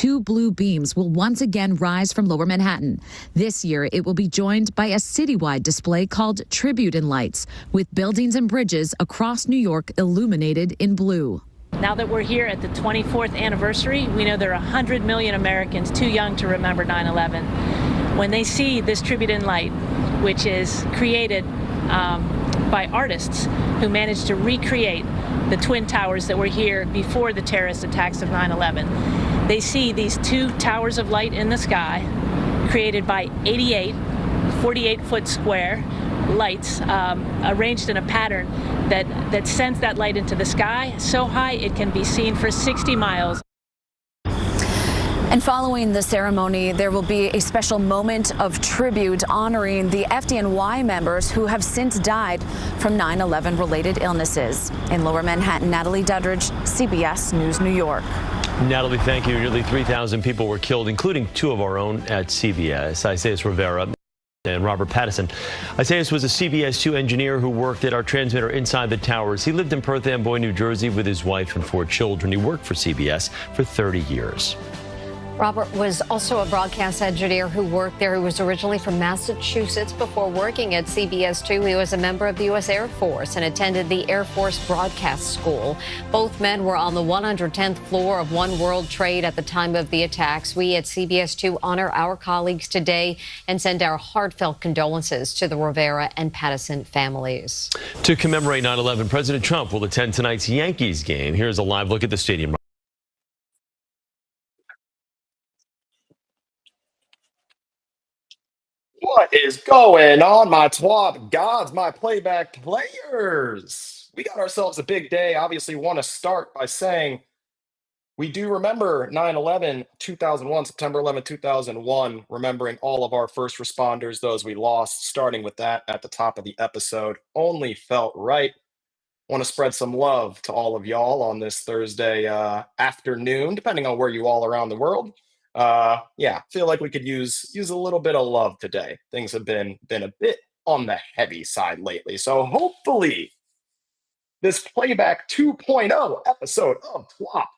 two blue beams will once again rise from Lower Manhattan. This year, it will be joined by a citywide display called Tribute in Lights, with buildings and bridges across New York illuminated in blue. Now that we're here at the 24th anniversary, we know there are 100 million Americans too young to remember 9/11. When they see this Tribute in Light, which is created by artists who managed to recreate the Twin Towers that were here before the terrorist attacks of 9/11, they see these two towers of light in the sky created by 88 48-foot square lights arranged in a pattern that sends that light into the sky so high it can be seen for 60 miles. And following the ceremony, there will be a special moment of tribute honoring the FDNY members who have since died from 9/11 related illnesses. In Lower Manhattan, Natalie Duddridge, CBS News, New York. Natalie, thank you. Nearly 3,000 people were killed, including two of our own at CBS. Isaias Rivera and Robert Patterson. Isaias was a CBS 2 engineer who worked at our transmitter inside the towers. He lived in Perth Amboy, New Jersey with his wife and 4 children. He worked for CBS for 30 years. Robert was also a broadcast engineer who worked there. He was originally from Massachusetts. Before working at CBS 2, he was a member of the U.S. Air Force and attended the Air Force Broadcast School. Both men were on the 110th floor of One World Trade at the time of the attacks. We at CBS 2 honor our colleagues today and send our heartfelt condolences to the Rivera and Patterson families. To commemorate 9/11, President Trump will attend tonight's Yankees game. Here's a live look at the stadium. What is going on, my TWAP gods, my playback players? We got ourselves a big day. Obviously, want to start by saying we do remember 9/11, 2001, September 11, 2001, remembering all of our first responders, those we lost, starting with that at the top of the episode. Only felt right. Want to spread some love to all of y'all on this Thursday afternoon, depending on where you all around the world. Yeah, feel like we could use a little bit of love today. Things have been a bit on the heavy side lately, so hopefully this playback 2.0 episode of TWAP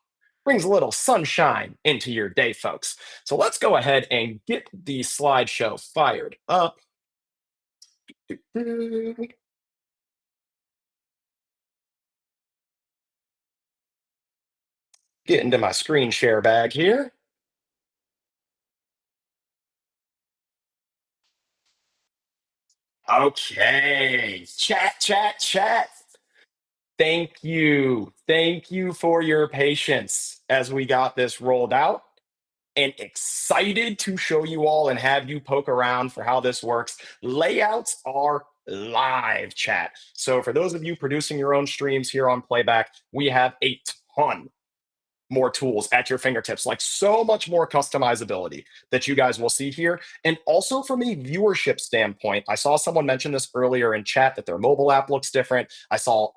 brings a little sunshine into your day, folks. So let's go ahead and get the slideshow fired up. Get into my screen share bag here. Okay, chat. Thank you. Thank you for your patience as we got this rolled out, and excited to show you all and have you poke around for how this works. Layouts are live, chat. So for those of you producing your own streams here on Playback, we have a ton more tools at your fingertips, like so much more customizability that you guys will see here. And also from a viewership standpoint, I saw someone mention this earlier in chat that their mobile app looks different. I saw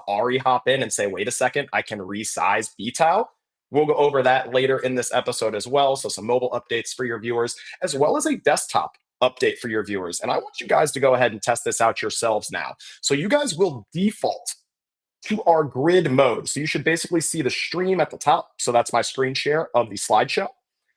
Ari hop in and say, wait a second, I can resize BTOW. We'll go over that later in this episode as well. So some mobile updates for your viewers, as well as a desktop update for your viewers. And I want you guys to go ahead and test this out yourselves now. So you guys will default to our grid mode. So you should basically see the stream at the top. So that's my screen share of the slideshow.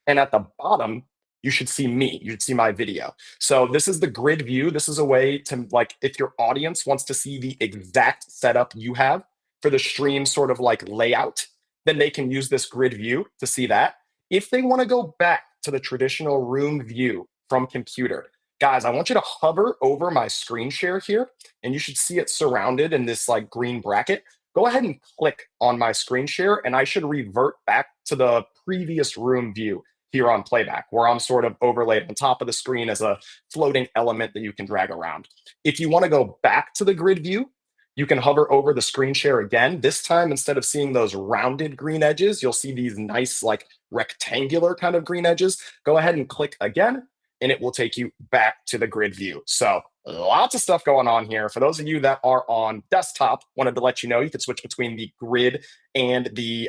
And at the bottom, you should see me. You should see my video. So this is the grid view. This is a way to, like, if your audience wants to see the exact setup you have for the stream sort of like layout, then they can use this grid view to see that. If they want to go back to the traditional room view from computer, guys, I want you to hover over my screen share here, and you should see it surrounded in this like green bracket. Go ahead and click on my screen share, and I should revert back to the previous room view here on Playback, where I'm sort of overlaid on top of the screen as a floating element that you can drag around. If you want to go back to the grid view, you can hover over the screen share again. This time, instead of seeing those rounded green edges, you'll see these nice like rectangular kind of green edges. Go ahead and click again, and it will take you back to the grid view. So lots of stuff going on here. For those of you that are on desktop, wanted to let you know you could switch between the grid and the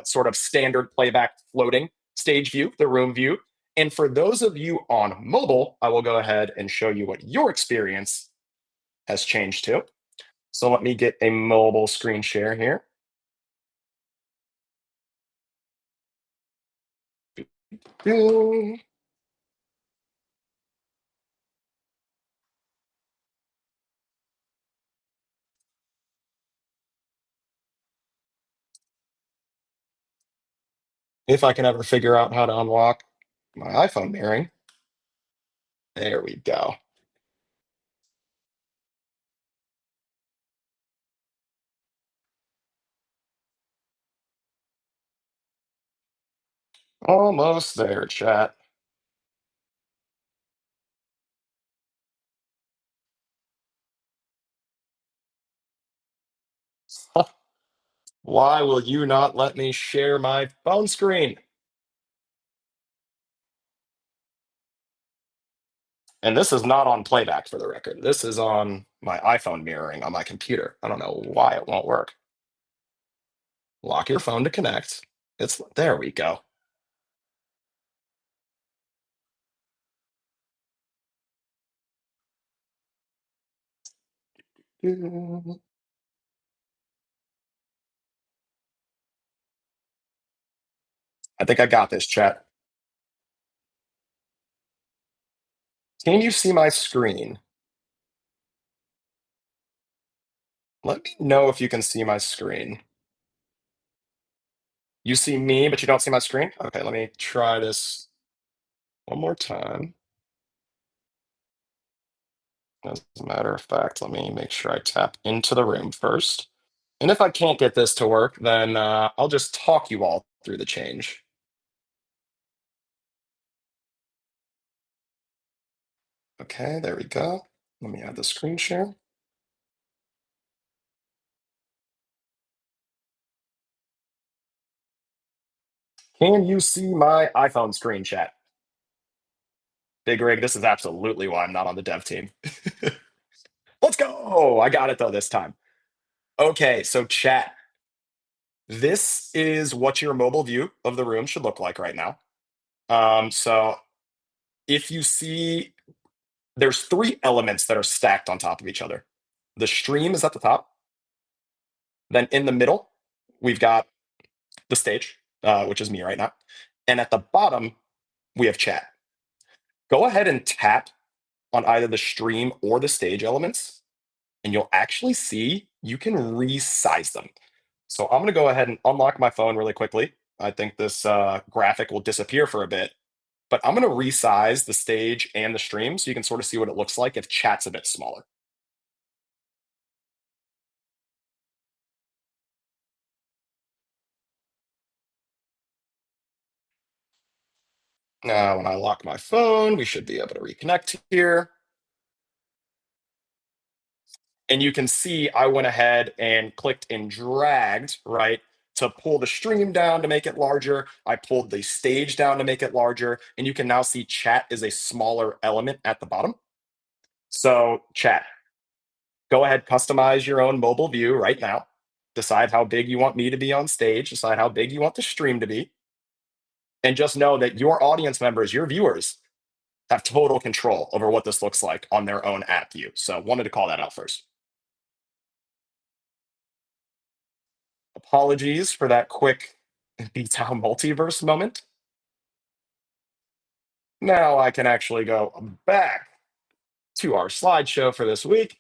sort of standard Playback floating stage view, the room view. And for those of you on mobile, I will go ahead and show you what your experience has changed to. So let me get a mobile screen share here. do. If I can ever figure out how to unlock my iPhone mirroring. There we go. Almost there, chat. Why will you not let me share my phone screen? And this is not on playback for the record. This is on my iPhone mirroring on my computer. I don't know why it won't work. Lock your phone to connect. It's there we go. I think I got this, chat. Can you see my screen? Let me know if you can see my screen. You see me, but you don't see my screen? Okay, let me try this one more time. As a matter of fact, let me make sure I tap into the room first. And if I can't get this to work, then I'll just talk you all through the change. Okay, there we go. Let me add the screen share. Can you see my iPhone screen, chat? Big Rig, this is absolutely why I'm not on the dev team. Let's go! I got it though this time. Okay, so chat. This is what your mobile view of the room should look like right now. So if you see, there's three elements that are stacked on top of each other. The stream is at the top. Then in the middle, we've got the stage, which is me right now. And at the bottom, we have chat. Go ahead and tap on either the stream or the stage elements, and you'll actually see you can resize them. So I'm going to go ahead and unlock my phone really quickly. I think this graphic will disappear for a bit, but I'm going to resize the stage and the stream so you can sort of see what it looks like if chat's a bit smaller. Now, when I lock my phone, we should be able to reconnect here. And you can see I went ahead and clicked and dragged, right, to pull the stream down to make it larger. I pulled the stage down to make it larger. And you can now see chat is a smaller element at the bottom. So, chat, go ahead, customize your own mobile view right now. Decide how big you want me to be on stage, decide how big you want the stream to be. And just know that your audience members, your viewers, have total control over what this looks like on their own app view. So, wanted to call that out first. Apologies for that quick B-Town multiverse moment. Now I can actually go back to our slideshow for this week.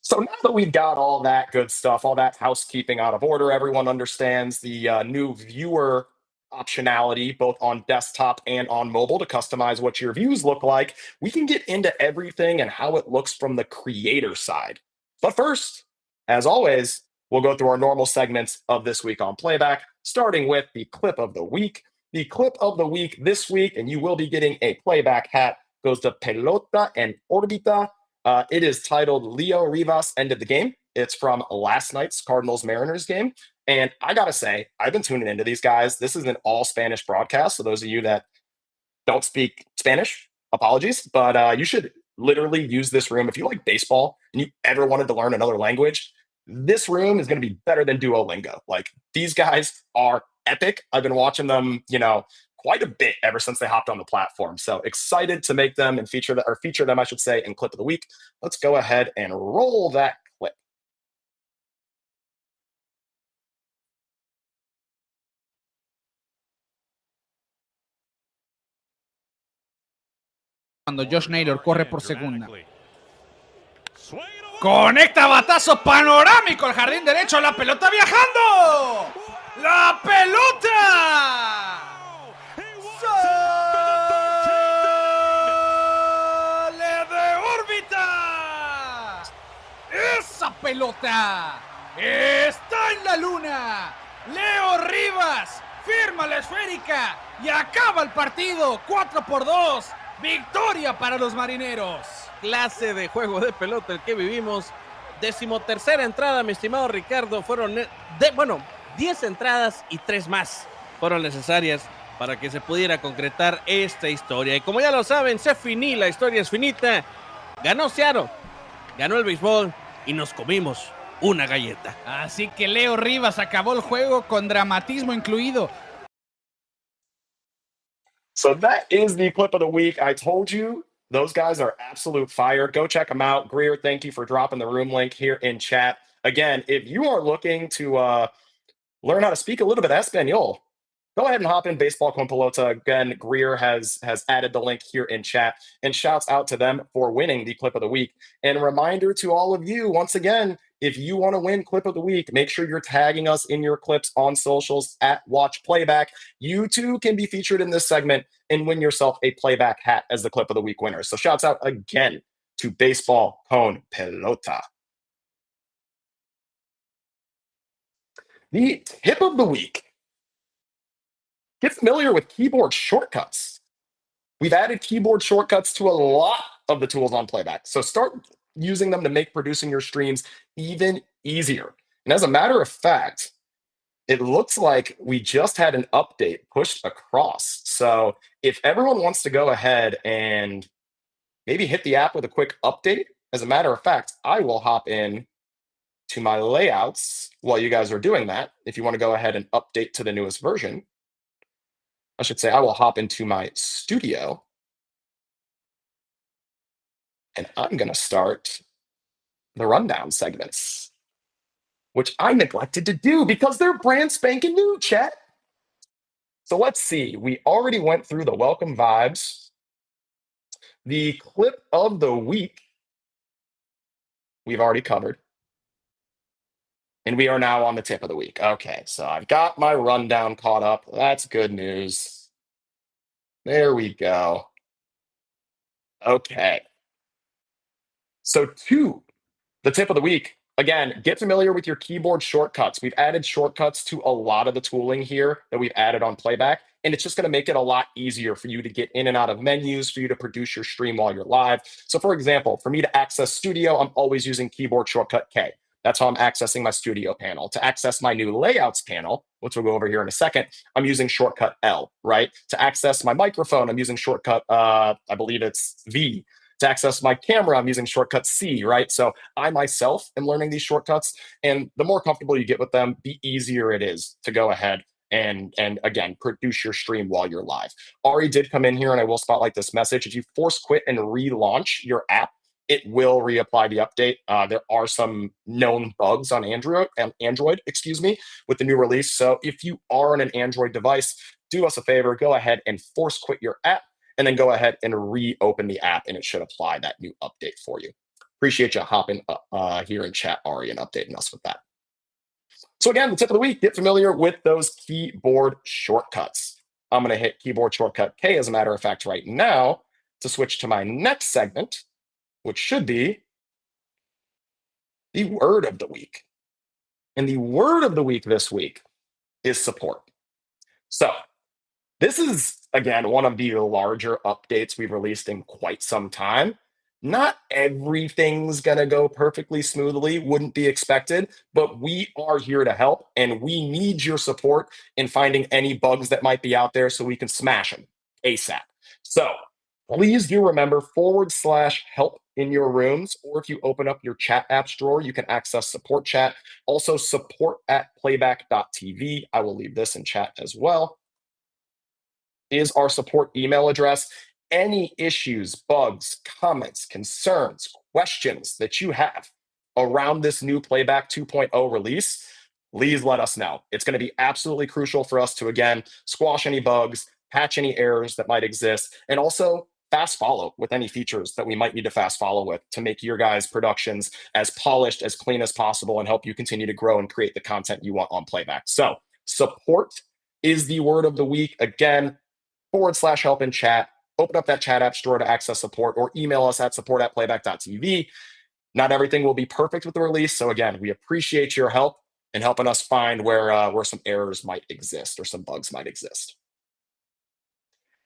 So now that we've got all that good stuff, all that housekeeping out of order, everyone understands the new viewer optionality both on desktop and on mobile to customize what your views look like. We can get into everything and how it looks from the creator side. But first, as always, we'll go through our normal segments of This Week on Playback, starting with the clip of the week. The clip of the week this week, and you will be getting a playback hat, goes to Pelota en Orbita. It is titled Leo Rivas Ended the Game. It's from last night's Cardinals Mariners game. And I got to say, I've been tuning into these guys. This is an all Spanish broadcast. So, those of you that don't speak Spanish, apologies. But you should literally use this room. If you like baseball and you ever wanted to learn another language, this room is going to be better than Duolingo. Like, these guys are epic. I've been watching them, quite a bit ever since they hopped on the platform. So excited to make them and feature them, I should say, in clip of the week. Let's go ahead and roll that clip. cuando Josh Naylor corre por segunda. Conecta batazo panorámico al jardín derecho. La pelota viajando. ¡La pelota! ¡Sale de órbita! ¡Esa pelota está en la luna! Leo Rivas firma la esférica y acaba el partido 4-2. Victoria para los marineros. Clase de juego de pelota el que vivimos. 13ª entrada, mi estimado Ricardo. Fueron 10 entradas y 3 más fueron necesarias para que se pudiera concretar esta historia. Y como ya lo saben, se finí, la historia es finita. Ganó Seattle, ganó el béisbol y nos comimos una galleta. Así que Leo Rivas acabó el juego con dramatismo incluido. So that is the clip of the week. I told you those guys are absolute fire. Go check them out. Greer, thank you for dropping the room link here in chat. Again, if you are looking to learn how to speak a little bit of Espanol, go ahead and hop in Baseball con Pelota. Again, Greer has added the link here in chat. And shouts out to them for winning the clip of the week. And a reminder to all of you, once again, if you want to win clip of the week, make sure you're tagging us in your clips on socials at Watch Playback. You too can be featured in this segment and win yourself a playback hat as the clip of the week winner. So shouts out again to Baseball con Pelota. The tip of the week. Get familiar with keyboard shortcuts. We've added keyboard shortcuts to a lot of the tools on Playback. So start using them to make producing your streams even easier. And as a matter of fact, it looks like we just had an update pushed across. So if everyone wants to go ahead and maybe hit the app with a quick update, as a matter of fact, I will hop in to my layouts while you guys are doing that. If you want to go ahead and update to the newest version, I should say I will hop into my studio and I'm going to start the rundown segments, which I neglected to do because they're brand spanking new, chat. So let's see. We already went through the welcome vibes. The clip of the week, we've already covered. And we are now on the tip of the week. Okay, so I've got my rundown caught up. That's good news. There we go. Okay. So to the tip of the week, again, get familiar with your keyboard shortcuts. We've added shortcuts to a lot of the tooling here that we've added on Playback, and it's just going to make it a lot easier for you to get in and out of menus, for you to produce your stream while you're live. So for example, for me to access Studio, I'm always using keyboard shortcut K. That's how I'm accessing my studio panel. To access my new layouts panel, which we'll go over here in a second, I'm using shortcut L, right? To access my microphone, I'm using shortcut, I believe it's V. To access my camera, I'm using shortcut C, right? So I myself am learning these shortcuts, and the more comfortable you get with them, the easier it is to go ahead and again, produce your stream while you're live. Ari did come in here, and I will spotlight this message. If you force quit and relaunch your app, it will reapply the update. There are some known bugs on Android, with the new release. So if you are on an Android device, do us a favor, go ahead and force quit your app, and then go ahead and reopen the app, and it should apply that new update for you. Appreciate you hopping here in chat, Ari, and updating us with that. So again, the tip of the week, get familiar with those keyboard shortcuts. I'm going to hit keyboard shortcut K, as a matter of fact, right now to switch to my next segment, which should be the word of the week. And the word of the week this week is support. So this is, again, one of the larger updates we've released in quite some time. Not everything's going to go perfectly smoothly, wouldn't be expected, but we are here to help, and we need your support in finding any bugs that might be out there so we can smash them ASAP. So please do remember /help in your rooms, or if you open up your chat apps drawer, you can access support chat. Also support@playback.tv. I will leave this in chat as well. Is our support email address. Any issues, bugs, comments, concerns, questions that you have around this new Playback 2.0 release, please let us know. It's going to be absolutely crucial for us to, again, squash any bugs, patch any errors that might exist, and also fast follow with any features that we might need to fast follow with to make your guys' productions as polished, as clean as possible, and help you continue to grow and create the content you want on Playback. So support is the word of the week. Again, /help in chat. Open up that chat app store to access support, or email us at support@playback.tv. Not everything will be perfect with the release. So again, we appreciate your help in helping us find where some errors might exist or some bugs might exist.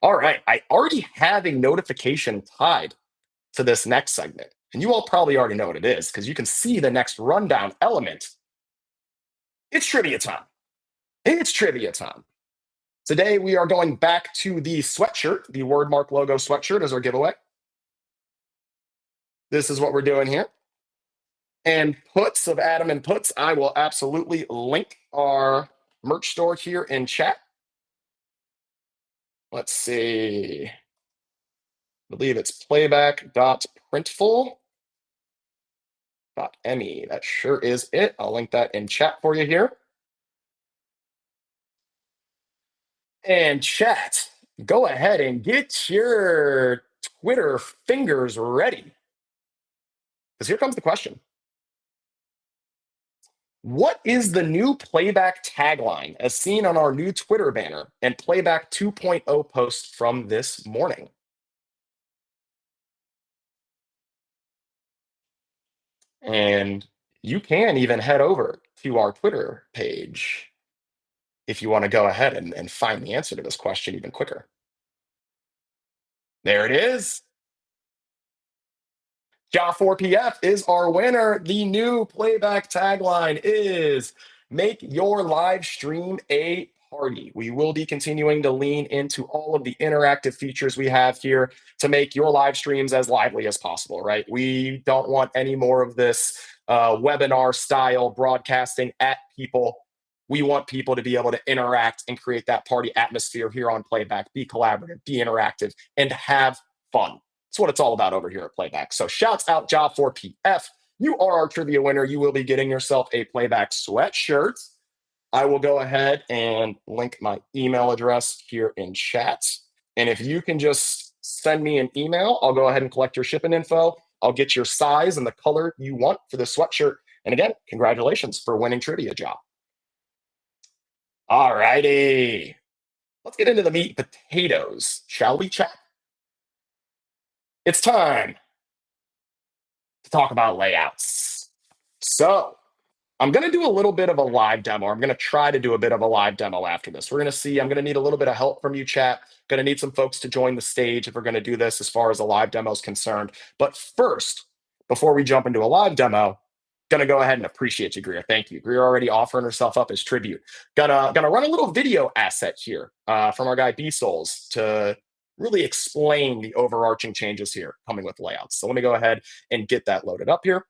All right, I already have a notification tied to this next segment, and you all probably already know what it is because you can see the next rundown element. It's trivia time. It's trivia time. Today, we are going back to the sweatshirt, the Wordmark logo sweatshirt as our giveaway. This is what we're doing here. And puts of Adam and Puts, I will absolutely link our merch store here in chat. Let's see. I believe it's playback.printful.me. That sure is it. I'll link that in chat for you here. And chat, go ahead and get your Twitter fingers ready. Because here comes the question. What is the new Playback tagline as seen on our new Twitter banner and Playback 2.0 post from this morning? And you can even head over to our Twitter page if you want to go ahead and find the answer to this question even quicker. There it is. Ja4PF is our winner. The new Playback tagline is "Make your live stream a party." We will be continuing to lean into all of the interactive features we have here to make your live streams as lively as possible, right? We don't want any more of this webinar style broadcasting at people. We want people to be able to interact and create that party atmosphere here on Playback, be collaborative, be interactive, and have fun. That's what it's all about over here at Playback. So shouts out Ja4PF. You are our trivia winner. You will be getting yourself a Playback sweatshirt. I will go ahead and link my email address here in chat. And if you can just send me an email, I'll go ahead and collect your shipping info. I'll get your size and the color you want for the sweatshirt. And again, congratulations for winning trivia, Ja. All righty. Let's get into the meat and potatoes, shall we, chat? It's time to talk about layouts. So I'm going to do a little bit of a live demo. I'm going to try to do a bit of a live demo after this. We're going to see, I'm going to need a little bit of help from you, chat. Going to need some folks to join the stage if we're going to do this as far as a live demo is concerned. But first, before we jump into a live demo, going to go ahead and appreciate you, Greer. Thank you. Greer already offering herself up as tribute. Gonna run a little video asset here from our guy B-Souls to really explain the overarching changes here coming with layouts. So let me go ahead and get that loaded up here.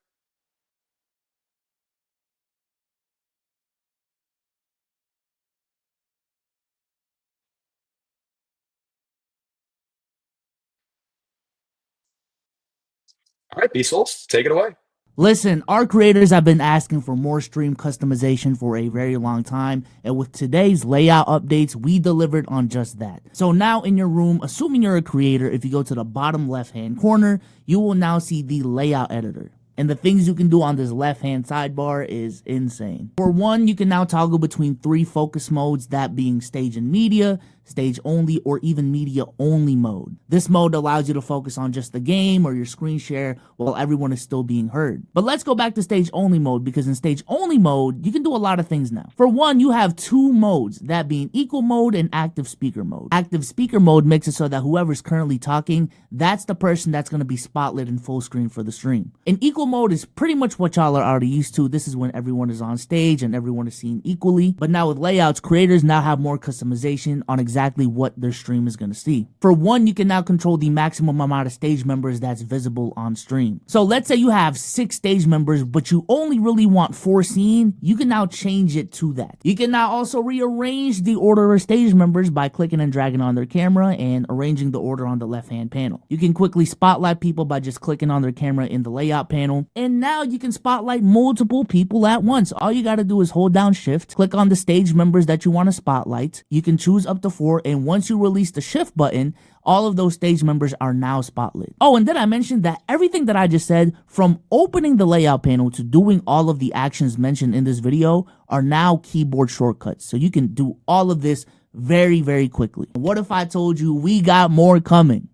All right, B-Souls, take it away. Listen, our creators have been asking for more stream customization for a very long time, and with today's layout updates, we delivered on just that. So now in your room, assuming you're a creator, if you go to the bottom left-hand corner, you will now see the layout editor. And the things you can do on this left-hand sidebar is insane. For one, you can now toggle between 3 focus modes, that being stage and media, stage only, or even media only mode. This mode allows you to focus on just the game or your screen share while everyone is still being heard. But let's go back to stage only mode, because in stage only mode, you can do a lot of things now. For one, you have 2 modes, that being equal mode and active speaker mode. Active speaker mode makes it so that whoever's currently talking, that's the person that's going to be spotlit in full screen for the stream. In equal mode is pretty much what y'all are already used to. This is when everyone is on stage and everyone is seen equally. But now with layouts, creators now have more customization on exactly what their stream is going to see. For one, you can now control the maximum amount of stage members that's visible on stream. So let's say you have 6 stage members, but you only really want 4 seen. You can now change it to that. You can now also rearrange the order of stage members by clicking and dragging on their camera and arranging the order on the left-hand panel. You can quickly spotlight people by just clicking on their camera in the layout panel. And now you can spotlight multiple people at once. All you got to do is hold down shift, click on the stage members that you want to spotlight. You can choose up to 4 before, and once you release the shift button, all of those stage members are now spotlit. Oh, and then I mentioned that everything that I just said, from opening the layout panel to doing all of the actions mentioned in this video, are now keyboard shortcuts. So you can do all of this very, very quickly. What if I told you we got more coming?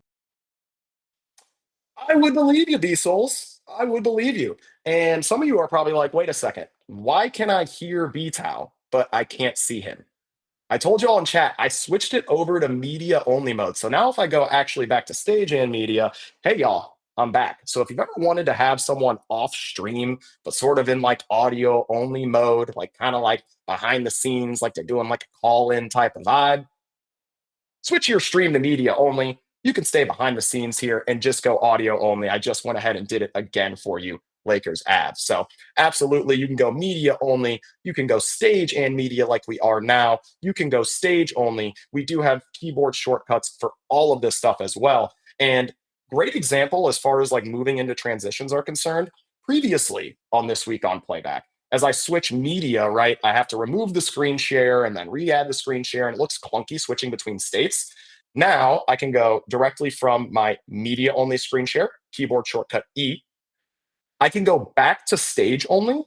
I would believe you, B-Souls. I would believe you. And some of you are probably like, wait a second, why can I hear BTOW, but I can't see him? I told you all in chat, I switched it over to media only mode. So now if I go actually back to stage and media, hey y'all, I'm back. So if you've ever wanted to have someone off stream, but sort of in like audio only mode, like kind of like behind the scenes, like they're doing like a call in type of vibe, switch your stream to media only. You can stay behind the scenes here and just go audio only. I just went ahead and did it again for you, Lakers Avs. So absolutely, you can go media only. You can go stage and media like we are now. You can go stage only. We do have keyboard shortcuts for all of this stuff as well. And great example as far as like moving into transitions are concerned. Previously on This Week on Playback, as I switch media, right, I have to remove the screen share and then re-add the screen share, and it looks clunky switching between states. Now I can go directly from my media only screen share, keyboard shortcut E. I can go back to stage only.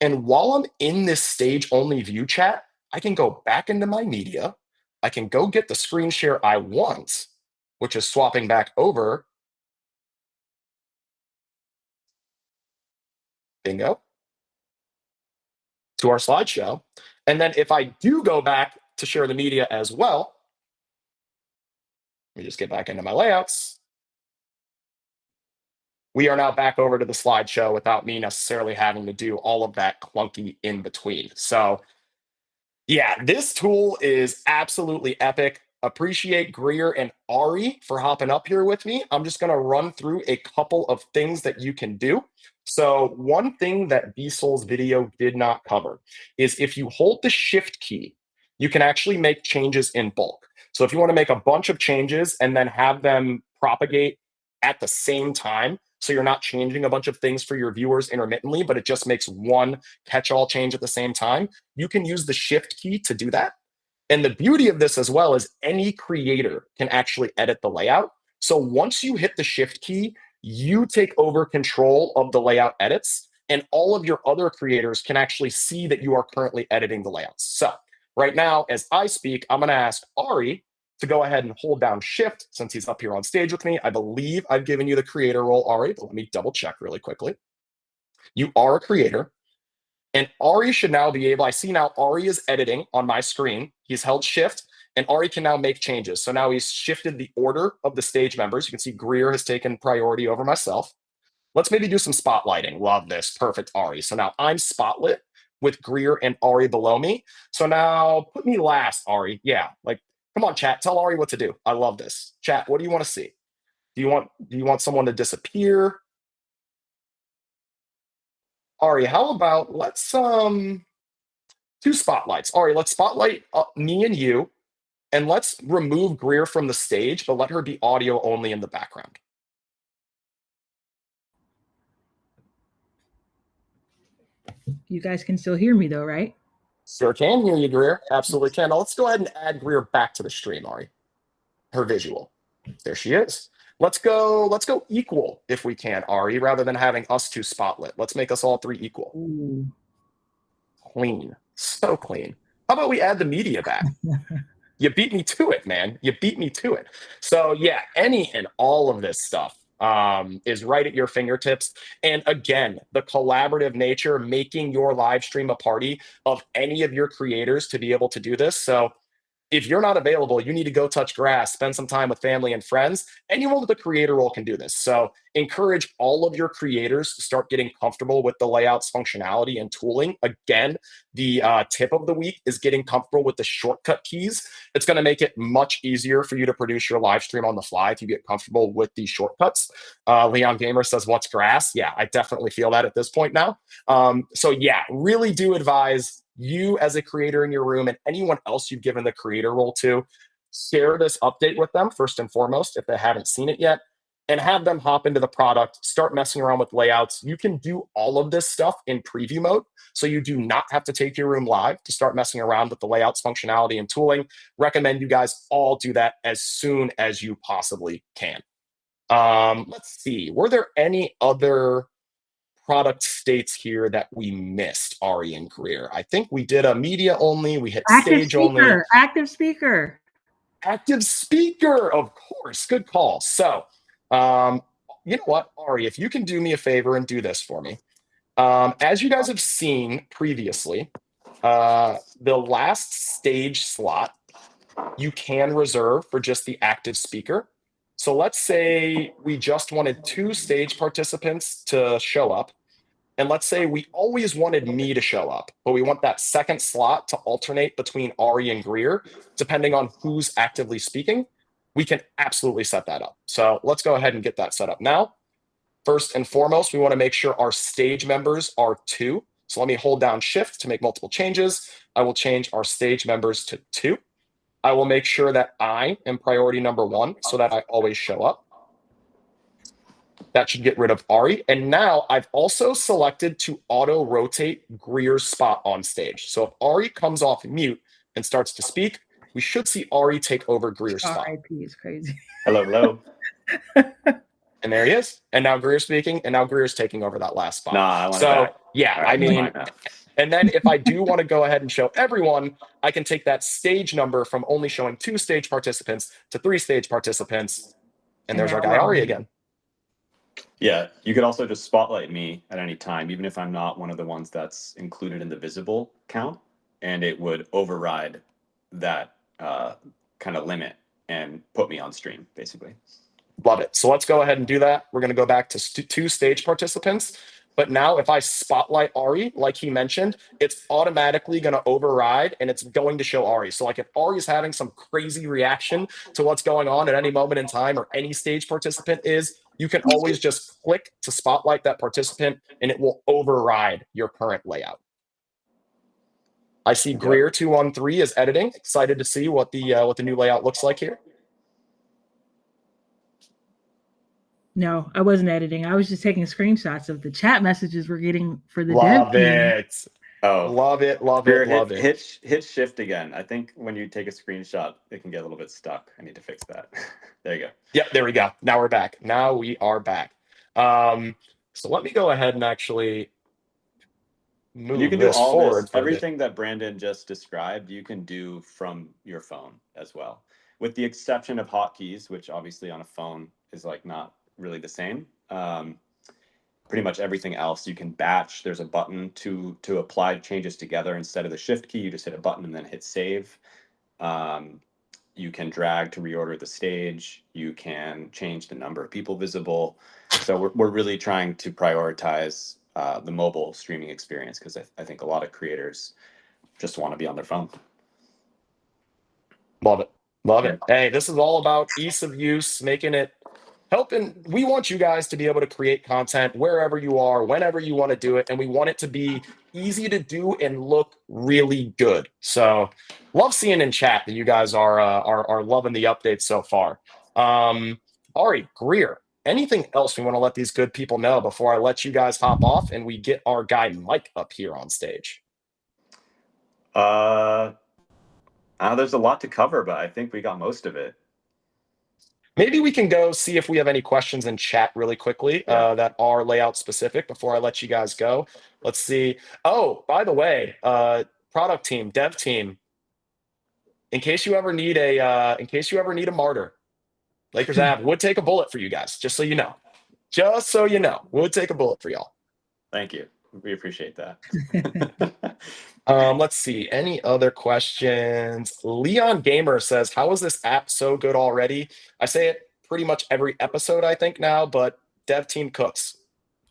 And while I'm in this stage only view chat, I can go back into my media. I can go get the screen share I want, which is swapping back over. Bingo. To our slideshow. And then if I do go back to share the media as well, let me just get back into my layouts. We are now back over to the slideshow without me necessarily having to do all of that clunky in between. So yeah, this tool is absolutely epic. Appreciate Greer and Ari for hopping up here with me. I'm just going to run through a couple of things that you can do. So one thing that B-Soul's video did not cover is if you hold the shift key, you can actually make changes in bulk. So if you want to make a bunch of changes and then have them propagate at the same time, so you're not changing a bunch of things for your viewers intermittently, but it just makes one catch-all change at the same time, you can use the shift key to do that. And the beauty of this as well is any creator can actually edit the layout. So once you hit the shift key, you take over control of the layout edits, and all of your other creators can actually see that you are currently editing the layouts. So right now, as I speak, I'm going to ask Ari to go ahead and hold down shift since he's up here on stage with me. I believe I've given you the creator role, Ari, but let me double check really quickly. You are a creator. And Ari should now be able, I see now Ari is editing on my screen. He's held shift, and Ari can now make changes. So now he's shifted the order of the stage members. You can see Greer has taken priority over myself. Let's maybe do some spotlighting. Love this. Perfect, Ari. So now I'm spotlit with Greer and Ari below me. So now put me last, Ari. Yeah, like, come on, chat. Tell Ari what to do. I love this. Chat, what do you want to see? Do you want someone to disappear? Ari, how about let's two spotlights. Ari, let's spotlight me and you, and let's remove Greer from the stage, but let her be audio only in the background. You guys can still hear me though, right? Sure can hear you, Greer. Absolutely can. Now let's go ahead and add Greer back to the stream, Ari. Her visual. There she is. Let's go equal if we can, Ari, rather than having us two spotlit. Let's make us all three equal. Ooh. Clean. So clean. How about we add the media back? You beat me to it, man. You beat me to it. So yeah, any and all of this stuff is right at your fingertips. And again, the collaborative nature, making your live stream a party of any of your creators to be able to do this. So if you're not available, you need to go touch grass, spend some time with family and friends. Anyone with a creator role can do this. So encourage all of your creators to start getting comfortable with the layouts, functionality, and tooling. Again, the tip of the week is getting comfortable with the shortcut keys. It's going to make it much easier for you to produce your live stream on the fly if you get comfortable with these shortcuts. Leon Gamer says, what's grass? Yeah, I definitely feel that at this point now. So yeah, really do advise you as a creator in your room and anyone else you've given the creator role to, share this update with them first and foremost if they haven't seen it yet. and have them hop into the product, start messing around with layouts. You can do all of this stuff in preview mode. So you do not have to take your room live to start messing around with the layouts, functionality, and tooling. Recommend you guys all do that as soon as you possibly can. Let's see. Were there any other product states here that we missed, Ari and Greer? I think we did a media only. We hit stage only. Active speaker. Active speaker, of course. Good call. So, you know what, Ari, if you can do me a favor and do this for me. As you guys have seen previously, the last stage slot you can reserve for just the active speaker. So let's say we just wanted 2 stage participants to show up. And let's say we always wanted me to show up, but we want that second slot to alternate between Ari and Greer, depending on who's actively speaking. We can absolutely set that up. So let's go ahead and get that set up now. First and foremost, we want to make sure our stage members are 2. So let me hold down Shift to make multiple changes. I will change our stage members to 2. I will make sure that I am priority number 1 so that I always show up. That should get rid of Ari. And now I've also selected to auto rotate Greer's spot on stage. So if Ari comes off mute and starts to speak, we should see Ari take over Greer's spot. RIP is crazy. Hello, hello. And there he is. And now Greer's speaking, and now Greer's taking over that last spot. Nah, I want so, it back. yeah, Right, I mean, and then if I do want to go ahead and show everyone, I can take that stage number from only showing 2 stage participants to 3 stage participants. And there's our guy Ari again. Yeah, you could also just spotlight me at any time, even if I'm not one of the ones that's included in the visible count, and it would override that kind of limit and put me on stream, basically. Love it. So let's go ahead and do that. We're going to go back to 2 stage participants. But now if I spotlight Ari, like he mentioned, it's automatically going to override and it's going to show Ari. So like if Ari is having some crazy reaction to what's going on at any moment in time, or any stage participant is, you can always just click to spotlight that participant and it will override your current layout. I see Greer 213 is editing. Excited to see what the new layout looks like here. No, I wasn't editing. I was just taking screenshots of the chat messages we're getting for the Love dev it. Oh, love it, love it, love it. Hit Shift again. I think when you take a screenshot, it can get a little bit stuck. I need to fix that. There you go. Yep, there we go. Now we're back. Now we are back. So let me go ahead and actually move you can do this all forward. this, everything that Brandon just described, you can do from your phone as well, with the exception of hotkeys, which obviously on a phone is like not really the same. Pretty much everything else you can batch. There's a button to apply changes together. Instead of the Shift key, you just hit a button and then hit save. You can drag to reorder the stage. You can change the number of people visible. So we're really trying to prioritize the mobile streaming experience, because I think a lot of creators just want to be on their phone. Love it. Love it. Hey, this is all about ease of use, making it helping. We want you guys to be able to create content wherever you are, whenever you want to do it. And we want it to be easy to do and look really good. So love seeing in chat that you guys are loving the updates so far. Ari, Greer, anything else we want to let these good people know before I let you guys hop off and we get our guy Mike up here on stage? There's a lot to cover, but I think we got most of it. Maybe we can go see if we have any questions in chat really quickly that are layout specific before I let you guys go. Let's see. Oh, by the way, product team, dev team, in case you ever need a martyr, Lakers Ave would take a bullet for you guys. Just so you know, would take a bullet for y'all. Thank you. We appreciate that. Let's see. Any other questions? Leon Gamer says, how is this app so good already? I say it pretty much every episode, I think now, but dev team cooks.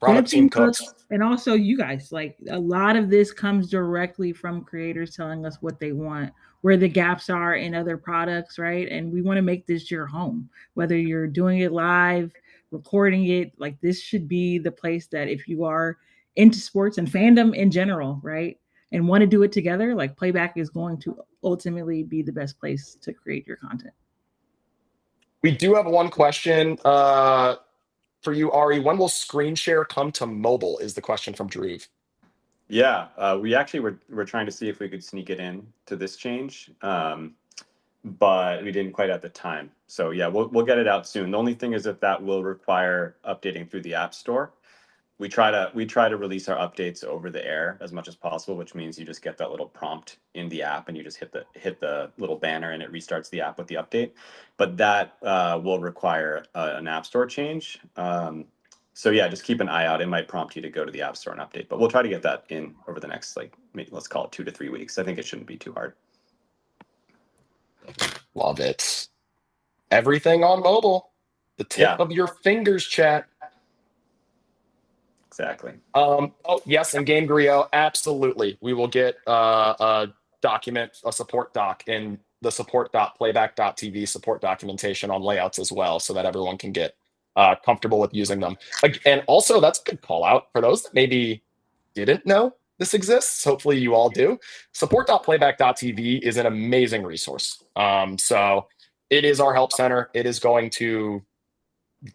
Product team cooks. And also you guys, like a lot of this comes directly from creators telling us what they want, where the gaps are in other products, right? And we want to make this your home, whether you're doing it live, recording it, like this should be the place that if you are into sports and fandom in general, right, and want to do it together, like Playback is going to ultimately be the best place to create your content. We do have one question. for you, Ari. When will screen share come to mobile? Is the question from Drew. Yeah, we actually we're trying to see if we could sneak it in to this change, but we didn't quite at the time. So yeah, we'll get it out soon. The only thing is that will require updating through the App Store. We try to release our updates over the air as much as possible, which means you just get that little prompt in the app and you just hit the little banner and it restarts the app with the update. But that will require an App Store change. So yeah, just keep an eye out. It might prompt you to go to the App Store and update, but we'll try to get that in over the next, maybe let's call it 2 to 3 weeks. I think it shouldn't be too hard. Love it. Everything on mobile. The tip of your fingers, chat. Exactly. Oh yes, and Game Griot, absolutely. We will get a document, a support doc in the support.playback.tv support documentation on layouts as well, so that everyone can get comfortable with using them. And also, that's a good call out for those that maybe didn't know this exists. Hopefully you all do. Support.playback.tv is an amazing resource. So it is our help center. It is going to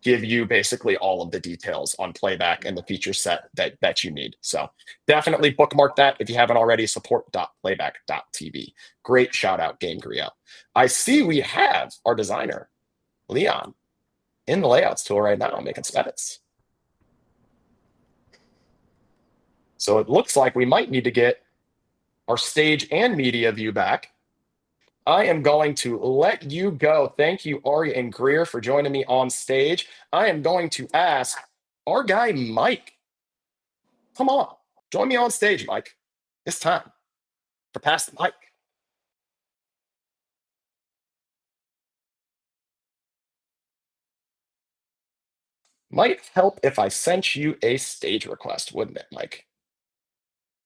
give you basically all of the details on playback and the feature set that you need. So definitely bookmark that if you haven't already. Support.playback.tv. Great shout out, Game Griot. I see we have our designer, Leon, in the layouts tool right now, making snippets. So it looks like we might need to get our stage and media view back. I am going to let you go. Thank you, Ari and Greer, for joining me on stage. I am going to ask our guy, Mike. Come on, join me on stage, Mike. It's time for Pass the Mic. Might help if I sent you a stage request, wouldn't it, Mike?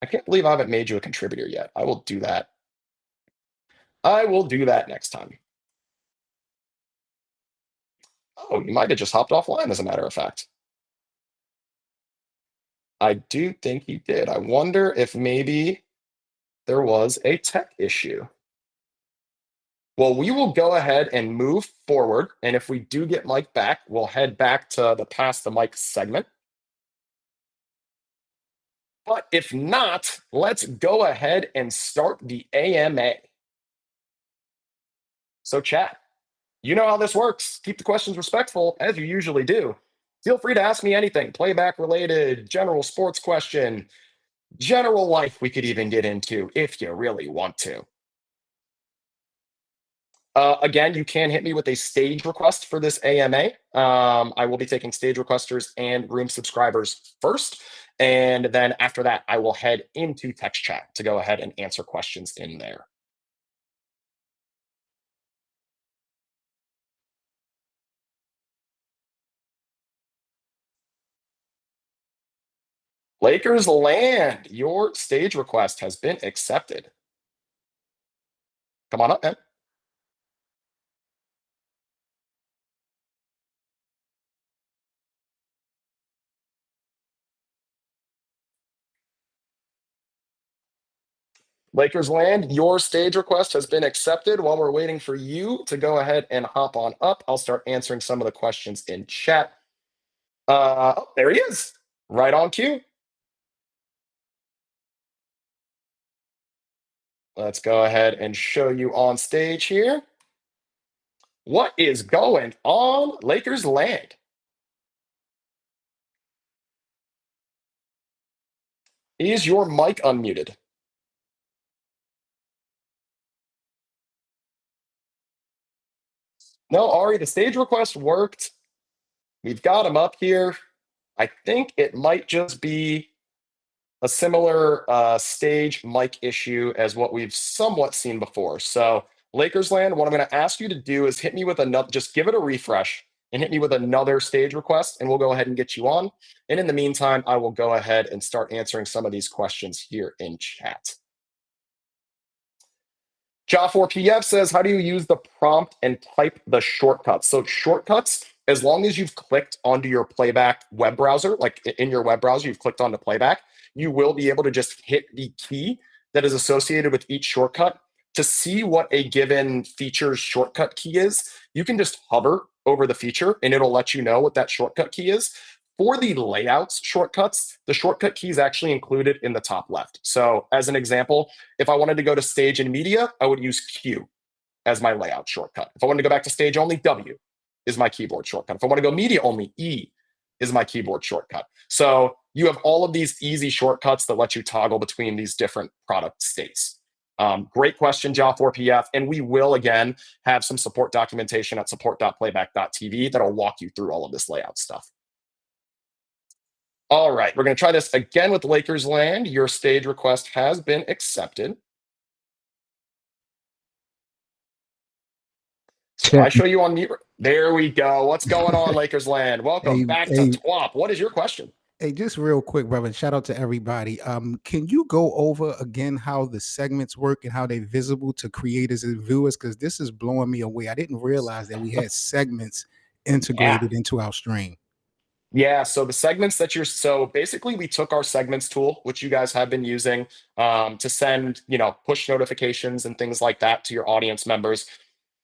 I can't believe I haven't made you a contributor yet. I will do that. I will do that next time. Oh, you might have just hopped offline, as a matter of fact. I do think you did. I wonder if maybe there was a tech issue. Well, we will go ahead and move forward. And if we do get Mike back, we'll head back to the Pass the Mic segment. But if not, let's go ahead and start the AMA. So chat, you know how this works. Keep the questions respectful, as you usually do. Feel free to ask me anything, playback related, general sports question, general life we could even get into if you really want to. Again, you can hit me with a stage request for this AMA. I will be taking stage requesters and room subscribers first. And then after that, I will head into text chat to go ahead and answer questions in there. Lakers land, your stage request has been accepted. Come on up, man. Lakers land, your stage request has been accepted. While we're waiting for you to go ahead and hop on up, I'll start answering some of the questions in chat. Oh, there he is, right on cue. Let's go ahead and show you on stage here. What is going on, Lakers land? Is your mic unmuted? No, Ari, the stage request worked. We've got him up here. I think it might just be a similar stage mic issue as what we've somewhat seen before. So Lakers land, what I'm going to ask you to do is hit me with another, just give it a refresh and hit me with another stage request, and we'll go ahead and get you on. And in the meantime, I will go ahead and start answering some of these questions here in chat. Ja4PF says, how do you use the prompt and type the shortcuts? So shortcuts, as long as you've clicked onto your playback web browser, like in your web browser, you've clicked onto playback, you will be able to just hit the key that is associated with each shortcut. To see what a given feature's shortcut key is, you can just hover over the feature, and it'll let you know what that shortcut key is. For the layouts shortcuts, the shortcut key is actually included in the top left. So as an example, if I wanted to go to stage and media, I would use Q as my layout shortcut. If I wanted to go back to stage only, W is my keyboard shortcut. If I want to go media only, E is my keyboard shortcut. So you have all of these easy shortcuts that let you toggle between these different product states. Great question, Jaw4PF. And we will, again, have some support documentation at support.playback.tv that'll walk you through all of this layout stuff. All right, we're going to try this again with Lakers Land. Your stage request has been accepted. So I show you on mute. There we go. What's going on, Lakers Land? Welcome back to TWAP. What is your question? Hey, just real quick, brother. Shout out to everybody. Can you go over again how the segments work and how they're visible to creators and viewers? Because this is blowing me away. I didn't realize that we had segments integrated into our stream. Yeah, so the segments that so basically we took our segments tool, which you guys have been using to send, push notifications and things like that to your audience members.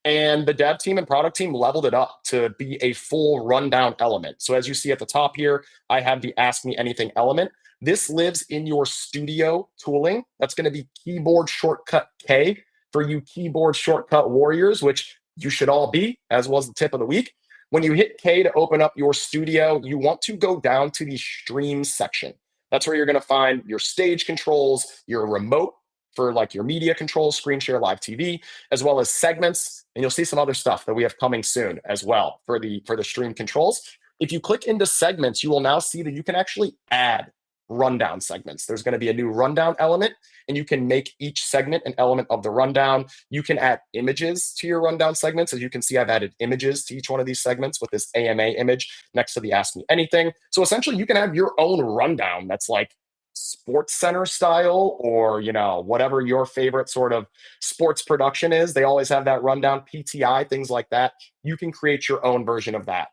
And the dev team and product team leveled it up to be a full rundown element. So as you see at the top here, I have the Ask Me Anything element. This lives in your studio tooling. That's going to be keyboard shortcut K for you keyboard shortcut warriors, which you should all be, as was the tip of the week. When you hit K to open up your studio, you want to go down to the stream section. That's where you're going to find your stage controls, your remote for like your media controls, screen share, live TV, as well as segments. And you'll see some other stuff that we have coming soon as well for the stream controls. If you click into segments, you will now see that you can actually add rundown segments. There's going to be a new rundown element, and you can make each segment an element of the rundown. You can add images to your rundown segments. As you can see, I've added images to each one of these segments with this AMA image next to the Ask Me Anything. So essentially, you can have your own rundown that's like Sports Center style, or whatever your favorite sort of sports production is. They always have that rundown, PTI, things like that. You can create your own version of that.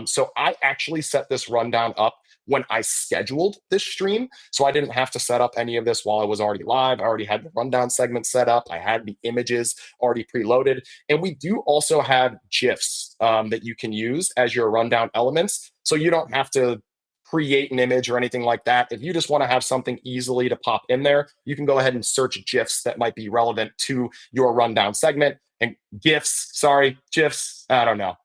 So I actually set this rundown up when I scheduled this stream, so I didn't have to set up any of this while I was already live. I already had the rundown segment set up. I had the images already preloaded, and we do also have GIFs that you can use as your rundown elements, so you don't have to create an image or anything like that. If you just want to have something easily to pop in there, you can go ahead and search GIFs that might be relevant to your rundown segment. And GIFs, I don't know.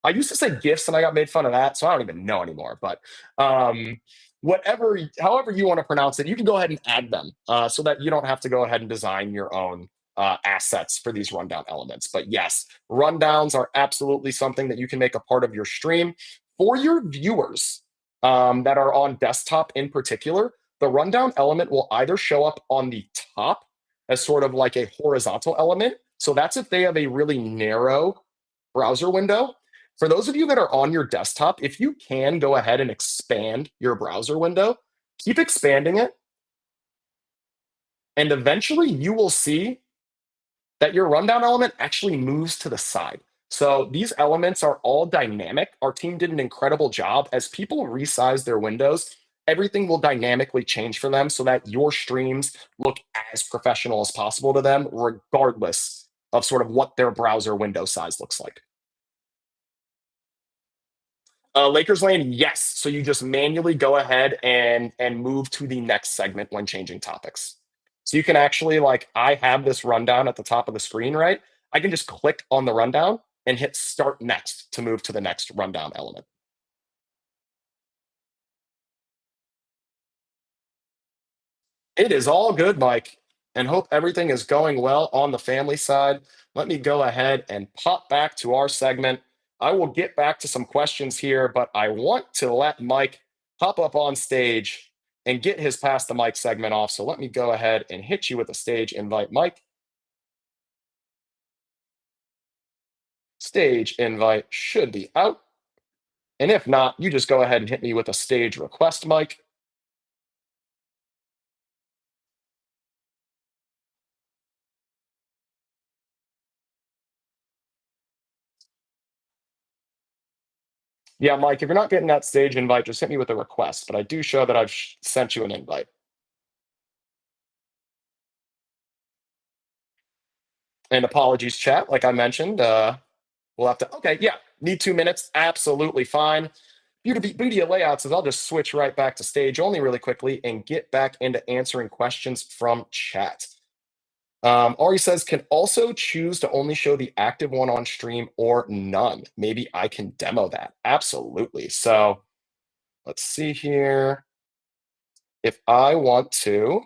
I used to say GIFs and I got made fun of that, so I don't even know anymore. But however you want to pronounce it, you can go ahead and add them so that you don't have to go ahead and design your own assets for these rundown elements. But yes, rundowns are absolutely something that you can make a part of your stream. For your viewers that are on desktop in particular, the rundown element will either show up on the top as sort of like a horizontal element. So that's if they have a really narrow browser window. For those of you that are on your desktop, if you can go ahead and expand your browser window, keep expanding it. And eventually you will see that your rundown element actually moves to the side. So these elements are all dynamic. Our team did an incredible job. As people resize their windows, everything will dynamically change for them so that your streams look as professional as possible to them, regardless of sort of what their browser window size looks like. Lakers Lane, yes. So you just manually go ahead and move to the next segment when changing topics. So you can actually, I have this rundown at the top of the screen, right? I can just click on the rundown and hit Start Next to move to the next rundown element. It is all good, Mike, and hope everything is going well on the family side. Let me go ahead and pop back to our segment. I will get back to some questions here, but I want to let Mike pop up on stage and get his Pass the Mic segment off. So let me go ahead and hit you with a stage invite, Mike. Stage invite should be out. And if not, you just go ahead and hit me with a stage request, Mike. Yeah, Mike, if you're not getting that stage invite, just hit me with a request. But I do show that I've sent you an invite. And apologies, chat. Like I mentioned, we'll have to. Okay, yeah. Need 2 minutes? Absolutely fine. Beauty of layouts is I'll just switch right back to stage only really quickly and get back into answering questions from chat. Ari says, can also choose to only show the active one on stream or none. Maybe I can demo that. Absolutely. So let's see here. If I want to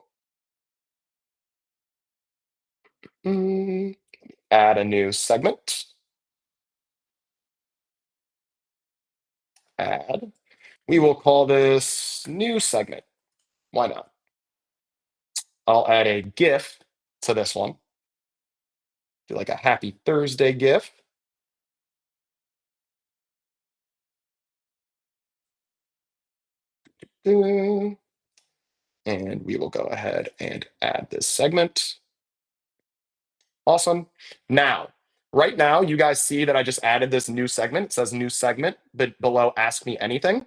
add a new segment, add, we will call this new segment. Why not? I'll add a GIF to this one. Do like a happy Thursday GIF. And we will go ahead and add this segment. Awesome. Now, right now, you guys see that I just added this new segment. It says new segment, but below Ask Me Anything.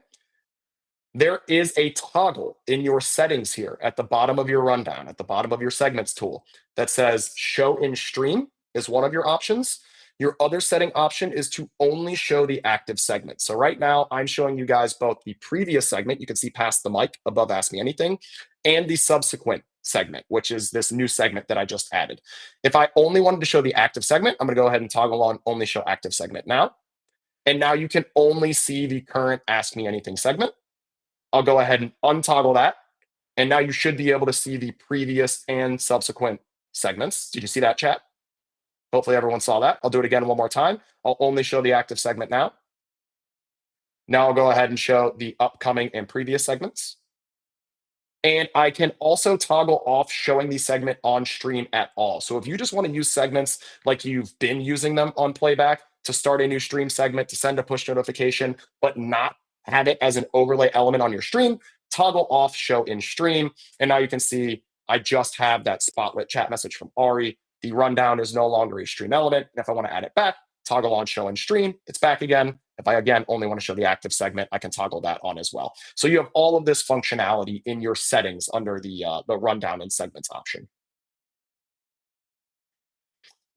There is a toggle in your settings here at the bottom of your rundown, at the bottom of your segments tool that says show in stream is one of your options. Your other setting option is to only show the active segment. So right now I'm showing you guys both the previous segment, you can see past the mic above Ask Me Anything, and the subsequent segment, which is this new segment that I just added. If I only wanted to show the active segment, I'm gonna go ahead and toggle on only show active segment now. And now you can only see the current Ask Me Anything segment. I'll go ahead and untoggle that. And now you should be able to see the previous and subsequent segments. Did you see that, chat? Hopefully everyone saw that. I'll do it again one more time. I'll only show the active segment now. Now I'll go ahead and show the upcoming and previous segments. And I can also toggle off showing the segment on stream at all. So if you just want to use segments like you've been using them on playback to start a new stream segment, to send a push notification, but not have it as an overlay element on your stream, toggle off show in stream. And now you can see I just have that spotlit chat message from Ari. The rundown is no longer a stream element. And if I want to add it back, toggle on show in stream, it's back again. If I, again, only want to show the active segment, I can toggle that on as well. So you have all of this functionality in your settings under the rundown and segments option.